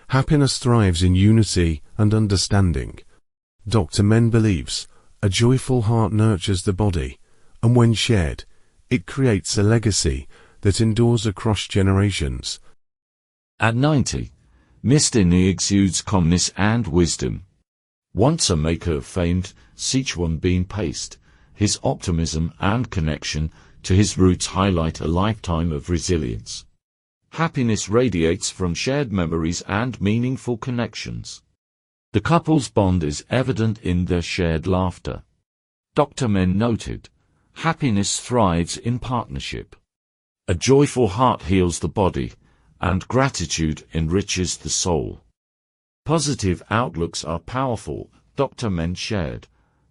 Happiness thrives in unity and understanding. Dr. Men believes, a joyful heart nurtures the body, and when shared, it creates a legacy that endures across generations. At 90, Mr. Ni exudes calmness and wisdom. Once a maker of famed Sichuan bean paste, his optimism and connection to his roots highlight a lifetime of resilience. Happiness radiates from shared memories and meaningful connections. The couple's bond is evident in their shared laughter. Dr. Men noted, happiness thrives in partnership. A joyful heart heals the body, and gratitude enriches the soul. Positive outlooks are powerful, Dr. Men shared.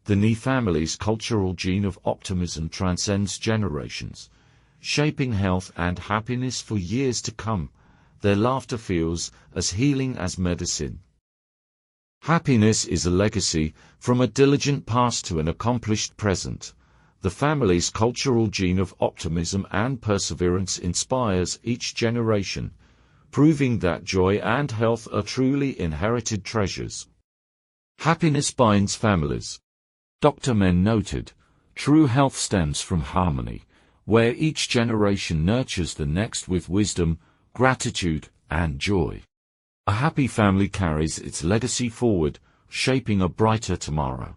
The Ni family's cultural gene of optimism transcends generations, shaping health and happiness for years to come. Their laughter feels as healing as medicine. Happiness is a legacy, from a diligent past to an accomplished present. The family's cultural gene of optimism and perseverance inspires each generation, proving that joy and health are truly inherited treasures. Happiness binds families. Dr. Men noted, true health stems from harmony, where each generation nurtures the next with wisdom, gratitude, and joy. A happy family carries its legacy forward, shaping a brighter tomorrow.